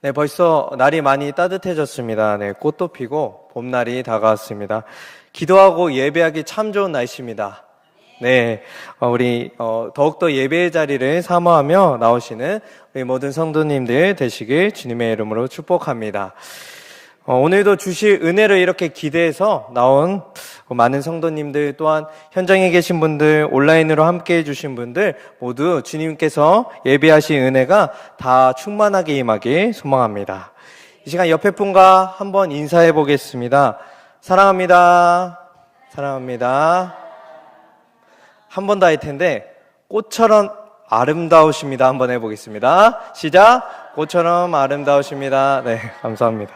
네, 벌써 날이 많이 따뜻해졌습니다. 네, 꽃도 피고 봄날이 다가왔습니다. 기도하고 예배하기 참 좋은 날씨입니다. 네, 우리 더욱더 예배의 자리를 사모하며 나오시는 우리 모든 성도님들 되시길 주님의 이름으로 축복합니다. 오늘도 주실 은혜를 이렇게 기대해서 나온 많은 성도님들, 또한 현장에 계신 분들, 온라인으로 함께 해주신 분들 모두 주님께서 예배하신 은혜가 다 충만하게 임하길 소망합니다. 이 시간 옆에 분과 한번 인사해 보겠습니다. 사랑합니다. 사랑합니다. 한 번 더 할 텐데 꽃처럼 아름다우십니다. 한번 해보겠습니다. 시작! 꽃처럼 아름다우십니다. 네, 감사합니다.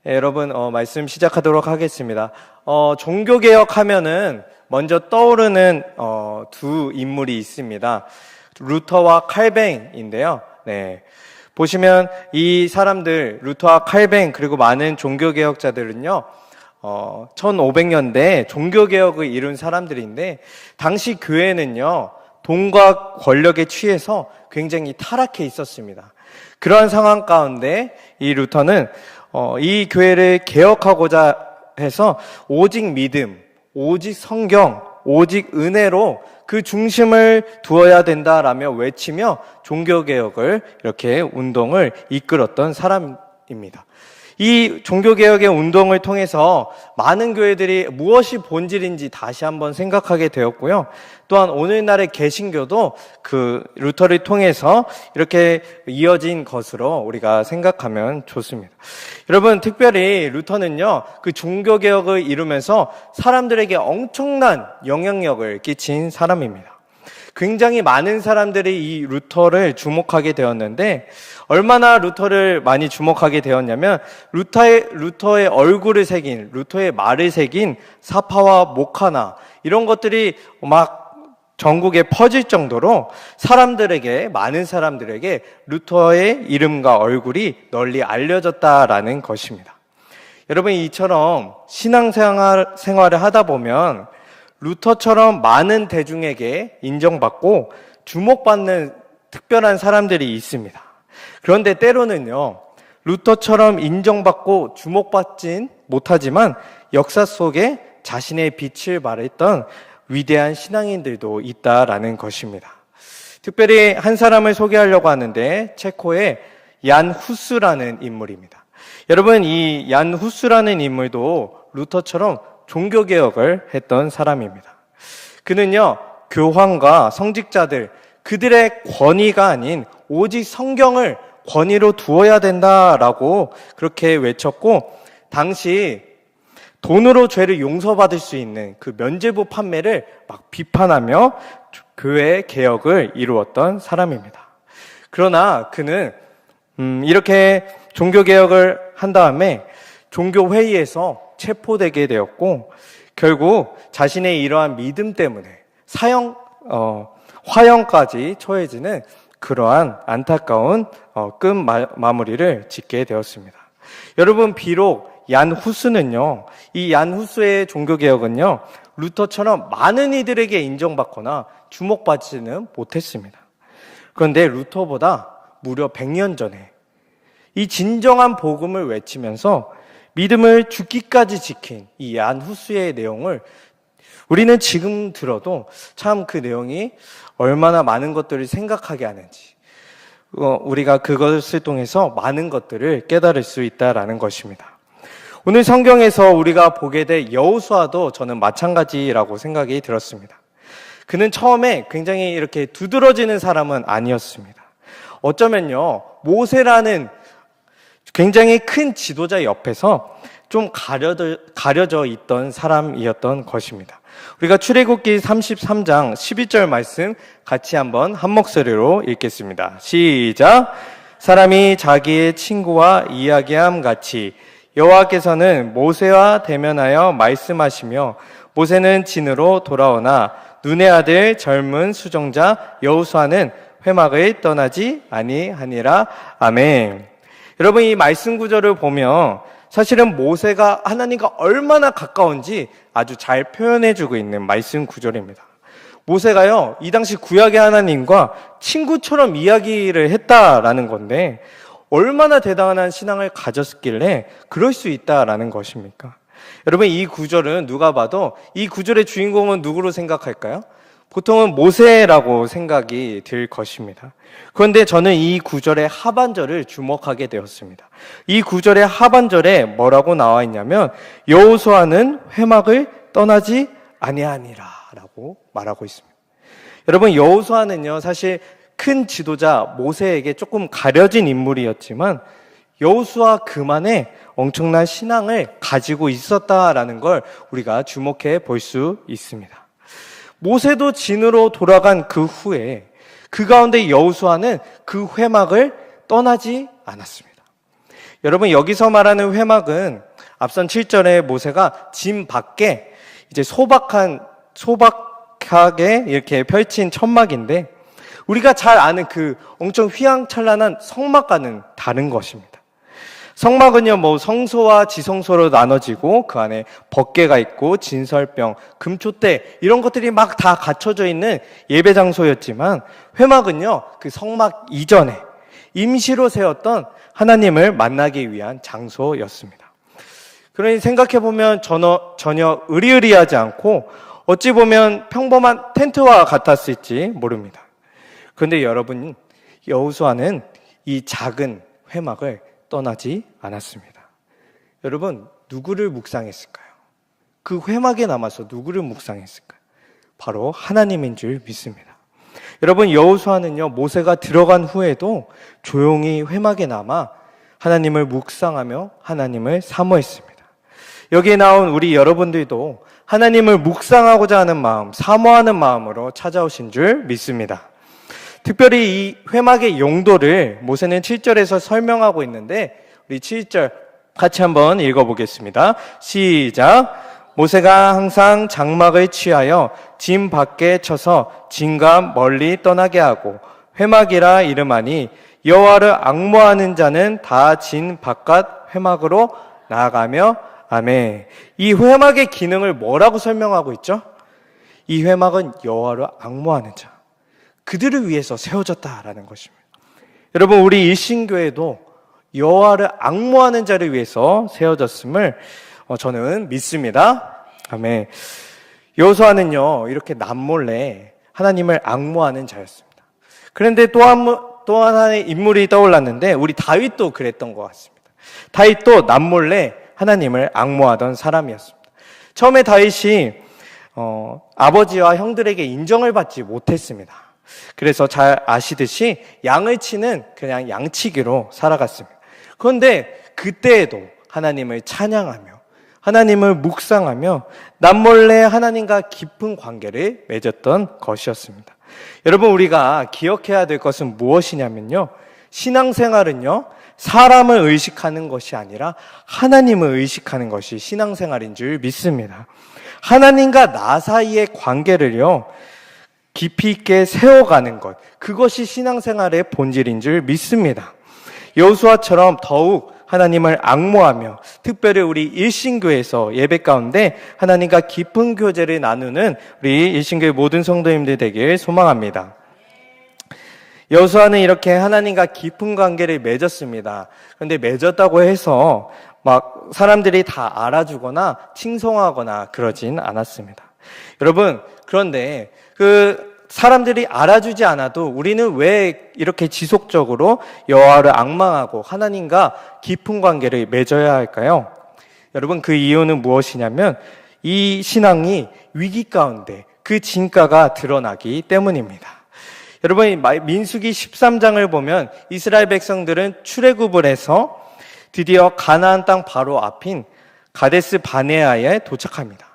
네, 여러분 말씀 시작하도록 하겠습니다. 종교개혁 하면은 먼저 떠오르는 두 인물이 있습니다. 루터와 칼뱅인데요. 네, 보시면 이 사람들 루터와 칼뱅 그리고 많은 종교개혁자들은요 1500년대에 종교개혁을 이룬 사람들인데, 당시 교회는요 돈과 권력에 취해서 굉장히 타락해 있었습니다. 그러한 상황 가운데 이 루터는 이 교회를 개혁하고자 해서 오직 믿음, 오직 성경, 오직 은혜로 그 중심을 두어야 된다라며 외치며 종교개혁을 이렇게 운동을 이끌었던 사람입니다. 이 종교개혁의 운동을 통해서 많은 교회들이 무엇이 본질인지 다시 한번 생각하게 되었고요. 또한 오늘날의 개신교도 그 루터를 통해서 이렇게 이어진 것으로 우리가 생각하면 좋습니다. 여러분, 특별히 루터는요, 그 종교개혁을 이루면서 사람들에게 엄청난 영향력을 끼친 사람입니다. 굉장히 많은 사람들이 이 루터를 주목하게 되었는데, 얼마나 루터를 많이 주목하게 되었냐면 루터의 얼굴을 새긴, 루터의 말을 새긴 사파와 목하나 이런 것들이 막 전국에 퍼질 정도로 많은 사람들에게 루터의 이름과 얼굴이 널리 알려졌다라는 것입니다. 여러분, 이처럼 신앙생활을 하다 보면 루터처럼 많은 대중에게 인정받고 주목받는 특별한 사람들이 있습니다. 그런데 때로는요, 루터처럼 인정받고 주목받진 못하지만 역사 속에 자신의 빛을 발했던 위대한 신앙인들도 있다라는 것입니다. 특별히 한 사람을 소개하려고 하는데, 체코의 얀 후스라는 인물입니다. 여러분, 이 얀 후스라는 인물도 루터처럼 종교개혁을 했던 사람입니다. 그는요, 교황과 성직자들, 그들의 권위가 아닌 오직 성경을 권위로 두어야 된다라고 그렇게 외쳤고, 당시 돈으로 죄를 용서받을 수 있는 그 면죄부 판매를 막 비판하며 교회 개혁을 이루었던 사람입니다. 그러나 그는 이렇게 종교개혁을 한 다음에 종교회의에서 체포되게 되었고, 결국 자신의 이러한 믿음 때문에 화형까지 처해지는 그러한 안타까운 끝 마무리를 짓게 되었습니다. 여러분, 비록 얀 후스는요, 이 얀 후스의 종교개혁은요, 루터처럼 많은 이들에게 인정받거나 주목받지는 못했습니다. 그런데 루터보다 무려 100년 전에 이 진정한 복음을 외치면서 믿음을 죽기까지 지킨 이 얀 후스의 내용을 우리는 지금 들어도 참 그 내용이 얼마나 많은 것들을 생각하게 하는지, 우리가 그것을 통해서 많은 것들을 깨달을 수 있다라는 것입니다. 오늘 성경에서 우리가 보게 될 여호수아도 저는 마찬가지라고 생각이 들었습니다. 그는 처음에 굉장히 이렇게 두드러지는 사람은 아니었습니다. 어쩌면요, 모세라는 굉장히 큰 지도자 옆에서 좀 가려져 있던 사람이었던 것입니다. 우리가 출애굽기 33장 12절 말씀 같이 한번 한 목소리로 읽겠습니다. 시작! 사람이 자기의 친구와 이야기함 같이 여호와께서는 모세와 대면하여 말씀하시며, 모세는 진으로 돌아오나 눈의 아들 젊은 수종자 여호수아는 회막을 떠나지 아니하니라. 아멘. 여러분, 이 말씀 구절을 보면 사실은 모세가 하나님과 얼마나 가까운지 아주 잘 표현해주고 있는 말씀 구절입니다. 모세가요, 이 당시 구약의 하나님과 친구처럼 이야기를 했다라는 건데, 얼마나 대단한 신앙을 가졌길래 그럴 수 있다라는 것입니까? 여러분, 이 구절은 누가 봐도 이 구절의 주인공은 누구로 생각할까요? 보통은 모세라고 생각이 들 것입니다. 그런데 저는 이 구절의 하반절을 주목하게 되었습니다. 이 구절의 하반절에 뭐라고 나와 있냐면, 여호수아는 회막을 떠나지 아니하니라 라고 말하고 있습니다. 여러분, 여호수아는요, 사실 큰 지도자 모세에게 조금 가려진 인물이었지만 여호수아 그만의 엄청난 신앙을 가지고 있었다라는 걸 우리가 주목해 볼 수 있습니다. 모세도 진으로 돌아간 그 후에 그 가운데 여호수아는 그 회막을 떠나지 않았습니다. 여러분, 여기서 말하는 회막은 앞선 7절에 모세가 진 밖에 이제 소박하게 이렇게 펼친 천막인데, 우리가 잘 아는 그 엄청 휘황찬란한 성막과는 다른 것입니다. 성막은요, 성소와 지성소로 나눠지고 그 안에 법궤가 있고 진설병, 금초대 이런 것들이 막 다 갖춰져 있는 예배 장소였지만, 회막은요, 그 성막 이전에 임시로 세웠던 하나님을 만나기 위한 장소였습니다. 그러니 생각해보면 전혀 의리의리하지 않고 어찌 보면 평범한 텐트와 같았을지 모릅니다. 그런데 여러분, 여호수아는 이 작은 회막을 떠나지 않았습니다. 여러분, 누구를 묵상했을까요? 그 회막에 남아서 누구를 묵상했을까요? 바로 하나님인 줄 믿습니다. 여러분, 여호수아는요, 모세가 들어간 후에도 조용히 회막에 남아 하나님을 묵상하며 하나님을 사모했습니다. 여기에 나온 우리 여러분들도 하나님을 묵상하고자 하는 마음, 사모하는 마음으로 찾아오신 줄 믿습니다. 특별히 이 회막의 용도를 모세는 7절에서 설명하고 있는데, 우리 7절 같이 한번 읽어보겠습니다. 시작. 모세가 항상 장막을 취하여 진 밖에 쳐서 진과 멀리 떠나게 하고 회막이라 이름하니, 여호와를 앙모하는 자는 다 진 바깥 회막으로 나아가며. 아멘. 이 회막의 기능을 뭐라고 설명하고 있죠? 이 회막은 여호와를 앙모하는 자, 그들을 위해서 세워졌다라는 것입니다. 여러분, 우리 일신교회도 여호와를 앙모하는 자를 위해서 세워졌음을 저는 믿습니다. 아멘. 여호수아는요, 이렇게 남몰래 하나님을 앙모하는 자였습니다. 그런데 또 하나의 인물이 떠올랐는데, 우리 다윗도 그랬던 것 같습니다. 다윗도 남몰래 하나님을 앙모하던 사람이었습니다. 처음에 다윗이 아버지와 형들에게 인정을 받지 못했습니다. 그래서 잘 아시듯이 양을 치는 그냥 양치기로 살아갔습니다. 그런데 그때에도 하나님을 찬양하며 하나님을 묵상하며 남몰래 하나님과 깊은 관계를 맺었던 것이었습니다. 여러분, 우리가 기억해야 될 것은 무엇이냐면요, 신앙생활은요, 사람을 의식하는 것이 아니라 하나님을 의식하는 것이 신앙생활인 줄 믿습니다. 하나님과 나 사이의 관계를요, 깊이 있게 세워가는 것, 그것이 신앙생활의 본질인 줄 믿습니다. 여호수아처럼 더욱 하나님을 앙모하며, 특별히 우리 일신교회에서 예배 가운데 하나님과 깊은 교제를 나누는 우리 일신교회 모든 성도님들 되길 소망합니다. 여호수아는 이렇게 하나님과 깊은 관계를 맺었습니다. 그런데 맺었다고 해서 막 사람들이 다 알아주거나 칭송하거나 그러진 않았습니다. 여러분, 그런데 사람들이 알아주지 않아도 우리는 왜 이렇게 지속적으로 여호와를 앙망하고 하나님과 깊은 관계를 맺어야 할까요? 여러분, 그 이유는 무엇이냐면 이 신앙이 위기 가운데 그 진가가 드러나기 때문입니다. 여러분, 민수기 13장을 보면 이스라엘 백성들은 출애굽을 해서 드디어 가나안 땅 바로 앞인 가데스 바네아에 도착합니다.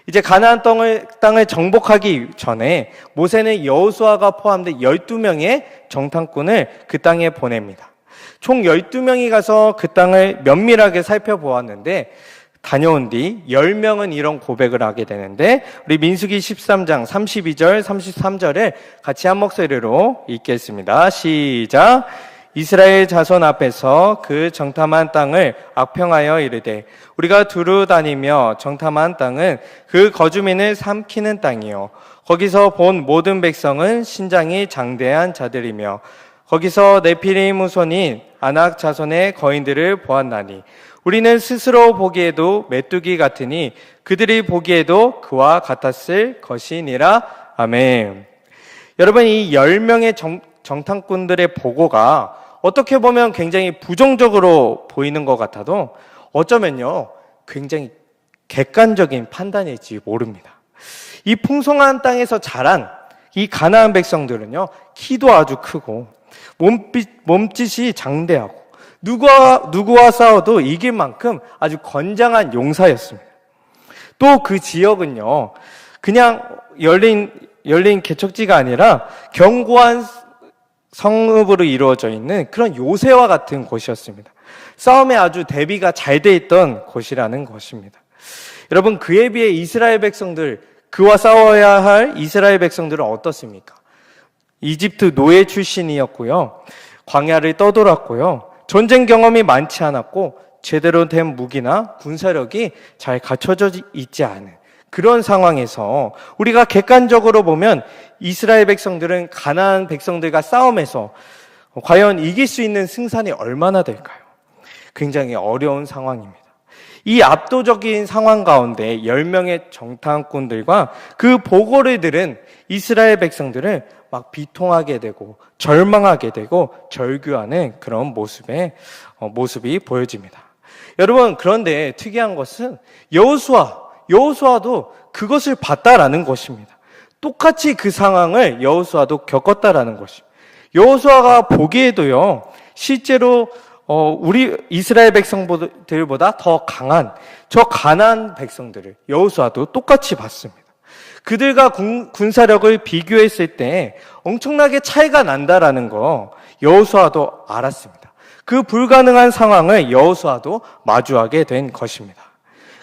이제 가나안 땅을 정복하기 전에 모세는 여호수아가 포함된 12명의 정탐꾼을 그 땅에 보냅니다. 총 12명이 가서 그 땅을 면밀하게 살펴보았는데, 다녀온 뒤 10명은 이런 고백을 하게 되는데, 우리 민수기 13장 32절 33절을 같이 한 목소리로 읽겠습니다. 시작. 이스라엘 자손 앞에서 그 정탐한 땅을 악평하여 이르되, 우리가 두루 다니며 정탐한 땅은 그 거주민을 삼키는 땅이요 거기서 본 모든 백성은 신장이 장대한 자들이며 거기서 네피림 후손인 아낙 자손의 거인들을 보았나니 우리는 스스로 보기에도 메뚜기 같으니 그들이 보기에도 그와 같았을 것이니라. 아멘. 여러분, 이 10명의 정탐꾼들의 보고가 어떻게 보면 굉장히 부정적으로 보이는 것 같아도 어쩌면요 굉장히 객관적인 판단일지 모릅니다. 이 풍성한 땅에서 자란 이 가나안 백성들은요 키도 아주 크고 몸짓이 장대하고 누구와 싸워도 이길 만큼 아주 건장한 용사였습니다. 또 그 지역은요 그냥 열린 개척지가 아니라 견고한 성읍으로 이루어져 있는 그런 요새와 같은 곳이었습니다. 싸움에 아주 대비가 잘 돼 있던 곳이라는 것입니다. 여러분, 그에 비해 이스라엘 백성들, 그와 싸워야 할 이스라엘 백성들은 어떻습니까? 이집트 노예 출신이었고요. 광야를 떠돌았고요. 전쟁 경험이 많지 않았고 제대로 된 무기나 군사력이 잘 갖춰져 있지 않은 그런 상황에서 우리가 객관적으로 보면 이스라엘 백성들은 가나안 백성들과 싸움에서 과연 이길 수 있는 승산이 얼마나 될까요? 굉장히 어려운 상황입니다. 이 압도적인 상황 가운데 10명의 정탐꾼들과 그 보고를 들은 이스라엘 백성들은 막 비통하게 되고 절망하게 되고 절규하는 그런 모습이 보여집니다. 여러분, 그런데 특이한 것은 여호수아도 그것을 봤다라는 것입니다. 똑같이 그 상황을 여호수아도 겪었다라는 것입니다. 여호수아가 보기에도요, 실제로 우리 이스라엘 백성들보다 더 강한 저 가나안 백성들을 여호수아도 똑같이 봤습니다. 그들과 군사력을 비교했을 때 엄청나게 차이가 난다라는 거 여호수아도 알았습니다. 그 불가능한 상황을 여호수아도 마주하게 된 것입니다.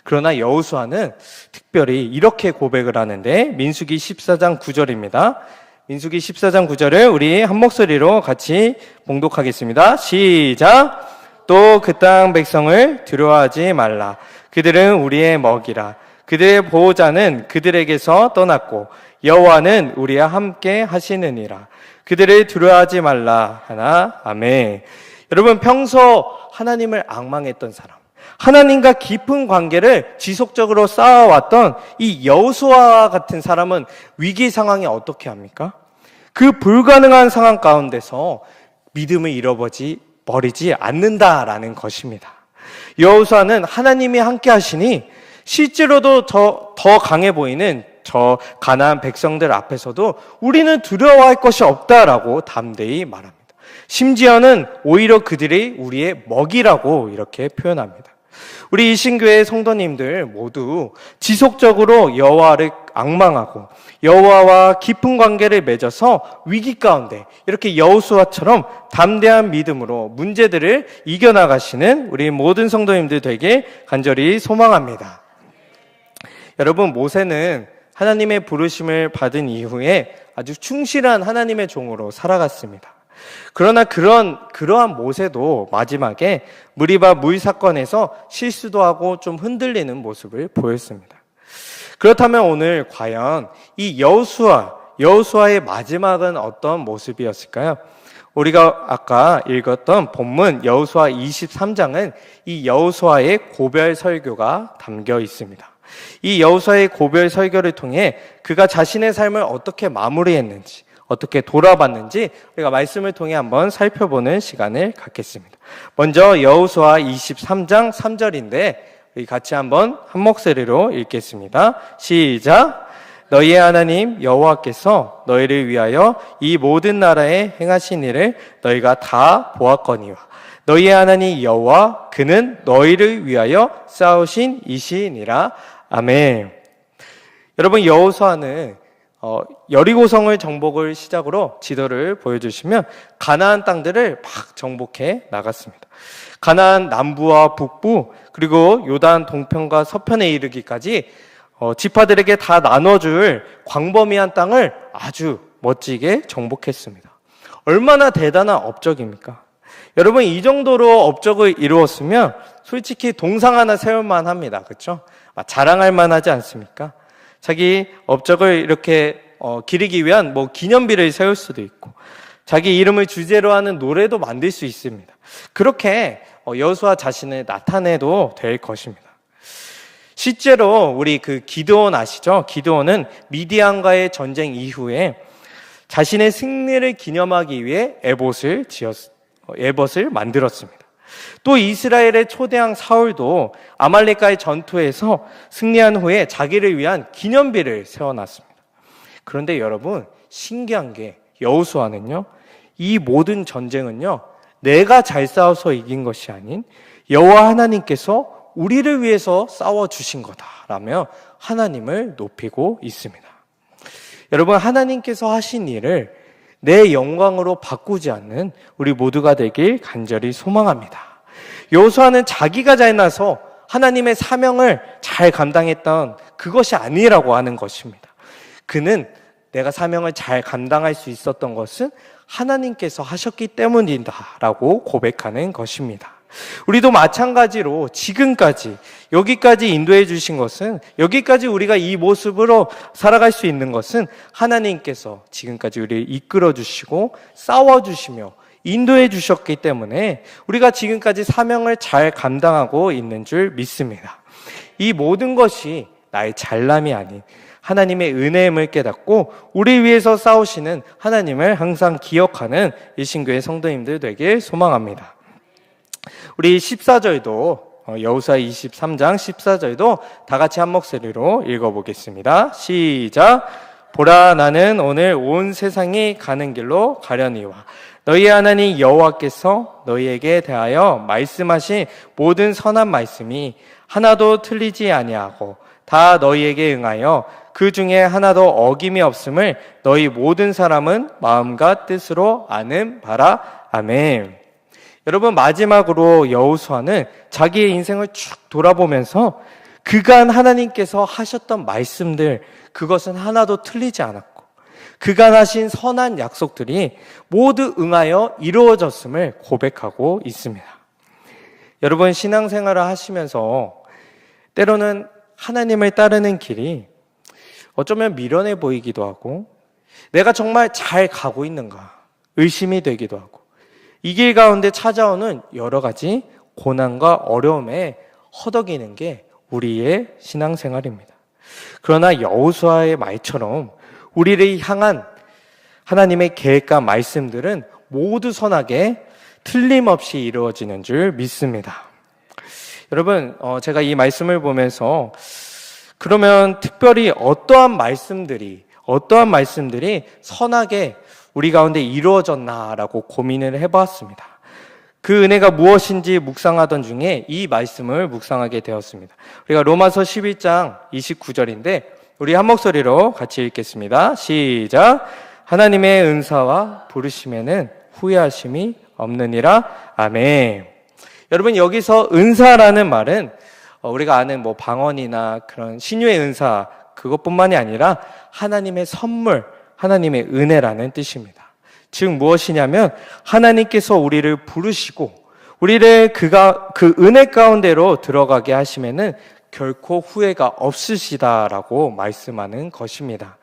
그러나 여호수아는 특별히 이렇게 고백을 하는데 민수기 14장 9절입니다. 민수기 14장 9절을 우리 한 목소리로 같이 봉독하겠습니다. 시작! 또 그 땅 백성을 두려워하지 말라. 그들은 우리의 먹이라. 그들의 보호자는 그들에게서 떠났고 여호와는 우리와 함께 하시느니라. 그들을 두려워하지 말라 하나. 아멘. 여러분, 평소 하나님을 앙망했던 사람, 하나님과 깊은 관계를 지속적으로 쌓아왔던 이 여호수아와 같은 사람은 위기 상황에 어떻게 합니까? 그 불가능한 상황 가운데서 믿음을 잃어버리지 않는다라는 것입니다. 여호수아는 하나님이 함께 하시니 실제로도 더 강해 보이는 저 가나안 백성들 앞에서도 우리는 두려워할 것이 없다라고 담대히 말합니다. 심지어는 오히려 그들이 우리의 먹이라고 이렇게 표현합니다. 우리 이신교회 성도님들 모두 지속적으로 여호와를 앙망하고 여호와와 깊은 관계를 맺어서 위기 가운데 이렇게 여호수아처럼 담대한 믿음으로 문제들을 이겨나가시는 우리 모든 성도님들 되게 간절히 소망합니다. 여러분, 모세는 하나님의 부르심을 받은 이후에 아주 충실한 하나님의 종으로 살아갔습니다. 그러나 그러한 모세도 마지막에 무리바 물 사건에서 실수도 하고 좀 흔들리는 모습을 보였습니다. 그렇다면 오늘 과연 이 여호수아의 마지막은 어떤 모습이었을까요? 우리가 아까 읽었던 본문 여호수아 23장은 이 여호수아의 고별 설교가 담겨 있습니다. 이 여호수아의 고별 설교를 통해 그가 자신의 삶을 어떻게 마무리했는지, 어떻게 돌아봤는지 우리가 말씀을 통해 한번 살펴보는 시간을 갖겠습니다. 먼저 여호수아 23장 3절인데 우리 같이 한번 한 목소리로 읽겠습니다. 시작! 너희의 하나님 여호와께서 너희를 위하여 이 모든 나라에 행하신 일을 너희가 다 보았거니와 너희의 하나님 여호와 그는 너희를 위하여 싸우신 이시니라. 아멘. 여러분, 여호수아는 여리고성을 정복을 시작으로 지도를 보여주시면 가나안 땅들을 막 정복해 나갔습니다. 가나안 남부와 북부 그리고 요단 동편과 서편에 이르기까지 지파들에게 다 나눠줄 광범위한 땅을 아주 멋지게 정복했습니다. 얼마나 대단한 업적입니까? 여러분, 이 정도로 업적을 이루었으면 솔직히 동상 하나 세울만 합니다. 그렇죠? 자랑할 만하지 않습니까? 자기 업적을 이렇게 기리기 위한 기념비를 세울 수도 있고, 자기 이름을 주제로 하는 노래도 만들 수 있습니다. 그렇게 여호수아 자신을 나타내도 될 것입니다. 실제로 우리 기드온 아시죠? 기드온은 미디안과의 전쟁 이후에 자신의 승리를 기념하기 위해 에봇을 만들었습니다. 또 이스라엘의 초대왕 사울도 아말렉과의 전투에서 승리한 후에 자기를 위한 기념비를 세워놨습니다. 그런데 여러분, 신기한 게 여호수아는요, 이 모든 전쟁은요, 내가 잘 싸워서 이긴 것이 아닌 여호와 하나님께서 우리를 위해서 싸워주신 거다라며 하나님을 높이고 있습니다. 여러분, 하나님께서 하신 일을 내 영광으로 바꾸지 않는 우리 모두가 되길 간절히 소망합니다. 여호수아는 자기가 잘나서 하나님의 사명을 잘 감당했던 그것이 아니라고 하는 것입니다. 그는 내가 사명을 잘 감당할 수 있었던 것은 하나님께서 하셨기 때문이다라고 고백하는 것입니다. 우리도 마찬가지로 지금까지 여기까지 인도해 주신 것은, 여기까지 우리가 이 모습으로 살아갈 수 있는 것은 하나님께서 지금까지 우리를 이끌어 주시고 싸워 주시며 인도해 주셨기 때문에 우리가 지금까지 사명을 잘 감당하고 있는 줄 믿습니다. 이 모든 것이 나의 잘남이 아닌 하나님의 은혜임을 깨닫고 우리 위해서 싸우시는 하나님을 항상 기억하는 이 신교회 성도님들 되길 소망합니다. 우리 14절도 여호수아 23장 14절도 다 같이 한 목소리로 읽어보겠습니다. 시작. 보라, 나는 오늘 온 세상이 가는 길로 가려니와 너희 하나님 여호와께서 너희에게 대하여 말씀하신 모든 선한 말씀이 하나도 틀리지 아니하고 다 너희에게 응하여 그 중에 하나도 어김이 없음을 너희 모든 사람은 마음과 뜻으로 아는 바라. 아멘. 여러분, 마지막으로 여호수아는 자기의 인생을 쭉 돌아보면서 그간 하나님께서 하셨던 말씀들, 그것은 하나도 틀리지 않았고 그간 하신 선한 약속들이 모두 응하여 이루어졌음을 고백하고 있습니다. 여러분, 신앙생활을 하시면서 때로는 하나님을 따르는 길이 어쩌면 미련해 보이기도 하고 내가 정말 잘 가고 있는가 의심이 되기도 하고 이 길 가운데 찾아오는 여러 가지 고난과 어려움에 허덕이는 게 우리의 신앙생활입니다. 그러나 여호수아의 말처럼 우리를 향한 하나님의 계획과 말씀들은 모두 선하게 틀림없이 이루어지는 줄 믿습니다. 여러분, 제가 이 말씀을 보면서 그러면 특별히 어떠한 말씀들이 선하게 우리 가운데 이루어졌나라고 고민을 해봤습니다. 그 은혜가 무엇인지 묵상하던 중에 이 말씀을 묵상하게 되었습니다. 우리가 로마서 11장 29절인데 우리 한 목소리로 같이 읽겠습니다. 시작. 하나님의 은사와 부르심에는 후회하심이 없느니라. 아멘. 여러분, 여기서 은사라는 말은 우리가 아는 방언이나 그런 신유의 은사 그것뿐만이 아니라 하나님의 선물, 하나님의 은혜라는 뜻입니다. 즉 무엇이냐면 하나님께서 우리를 부르시고 우리를 그 은혜 가운데로 들어가게 하시면은 결코 후회가 없으시다라고 말씀하는 것입니다.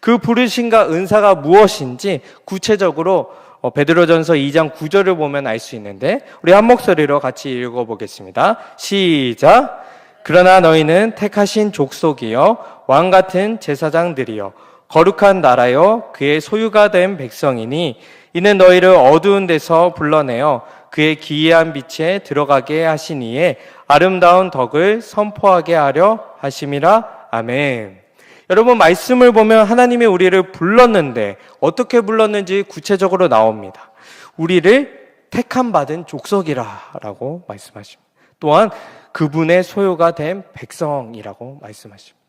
그 부르심과 은사가 무엇인지 구체적으로 베드로전서 2장 9절을 보면 알 수 있는데 우리 한 목소리로 같이 읽어보겠습니다. 시작. 그러나 너희는 택하신 족속이여 왕 같은 제사장들이여 거룩한 나라여 그의 소유가 된 백성이니 이는 너희를 어두운 데서 불러내어 그의 기이한 빛에 들어가게 하시니에 아름다운 덕을 선포하게 하려 하심이라. 아멘. 여러분, 말씀을 보면 하나님이 우리를 불렀는데 어떻게 불렀는지 구체적으로 나옵니다. 우리를 택함 받은 족속이라고 말씀하십니다. 또한 그분의 소유가 된 백성이라고 말씀하십니다.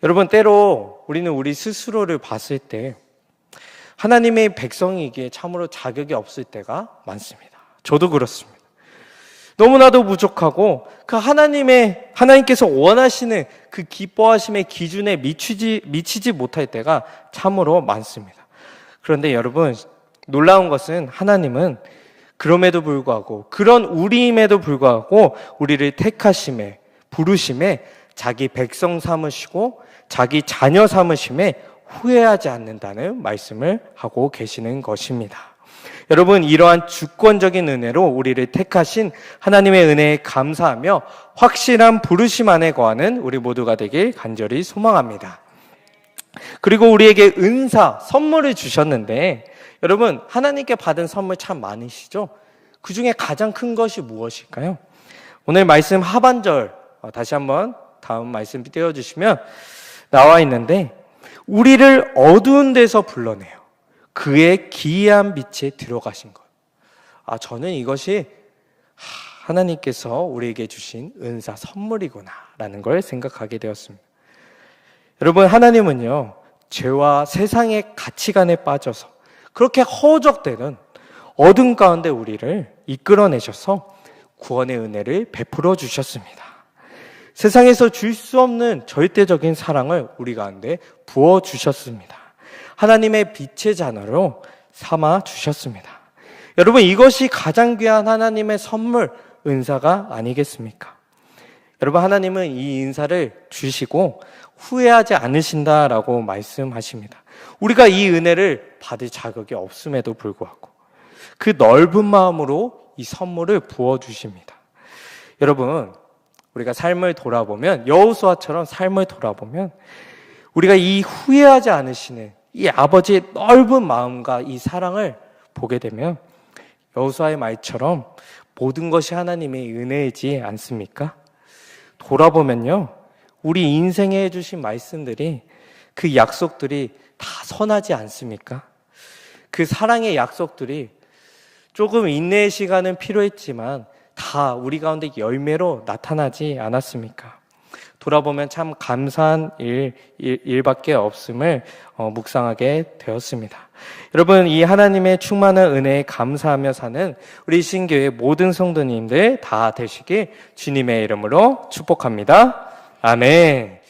여러분, 때로 우리는 우리 스스로를 봤을 때 하나님의 백성이기에 참으로 자격이 없을 때가 많습니다. 저도 그렇습니다. 너무나도 부족하고 그 하나님께서 원하시는 그 기뻐하심의 기준에 미치지 못할 때가 참으로 많습니다. 그런데 여러분, 놀라운 것은 하나님은 그럼에도 불구하고 그런 우리임에도 불구하고 우리를 택하심에 부르심에 자기 백성 삼으시고 자기 자녀 삼으심에 후회하지 않는다는 말씀을 하고 계시는 것입니다. 여러분, 이러한 주권적인 은혜로 우리를 택하신 하나님의 은혜에 감사하며 확실한 부르심 안에 거하는 우리 모두가 되길 간절히 소망합니다. 그리고 우리에게 은사, 선물을 주셨는데, 여러분, 하나님께 받은 선물 참 많으시죠? 그 중에 가장 큰 것이 무엇일까요? 오늘 말씀 하반절, 다시 한번 다음 말씀 띄워주시면 나와 있는데, 우리를 어두운 데서 불러내요. 그의 기이한 빛에 들어가신 것. 저는 이것이 하나님께서 우리에게 주신 은사 선물이구나 라는 걸 생각하게 되었습니다. 여러분, 하나님은요, 죄와 세상의 가치관에 빠져서 그렇게 허우적대는 어둠 가운데 우리를 이끌어내셔서 구원의 은혜를 베풀어 주셨습니다. 세상에서 줄 수 없는 절대적인 사랑을 우리 가운데 부어 주셨습니다. 하나님의 빛의 자녀로 삼아 주셨습니다. 여러분, 이것이 가장 귀한 하나님의 선물, 은사가 아니겠습니까? 여러분, 하나님은 이 은사를 주시고 후회하지 않으신다라고 말씀하십니다. 우리가 이 은혜를 받을 자격이 없음에도 불구하고 그 넓은 마음으로 이 선물을 부어주십니다. 여러분, 우리가 삶을 돌아보면, 여호수아처럼 삶을 돌아보면 우리가 이 후회하지 않으시는 이 아버지의 넓은 마음과 이 사랑을 보게 되면 여호수아의 말처럼 모든 것이 하나님의 은혜이지 않습니까? 돌아보면요, 우리 인생에 해주신 말씀들이, 그 약속들이 다 선하지 않습니까? 그 사랑의 약속들이 조금 인내의 시간은 필요했지만 다 우리 가운데 열매로 나타나지 않았습니까? 돌아보면 참 감사한 일밖에 없음을 묵상하게 되었습니다. 여러분, 이 하나님의 충만한 은혜에 감사하며 사는 우리 신교회 모든 성도님들 다 되시길 주님의 이름으로 축복합니다. 아멘.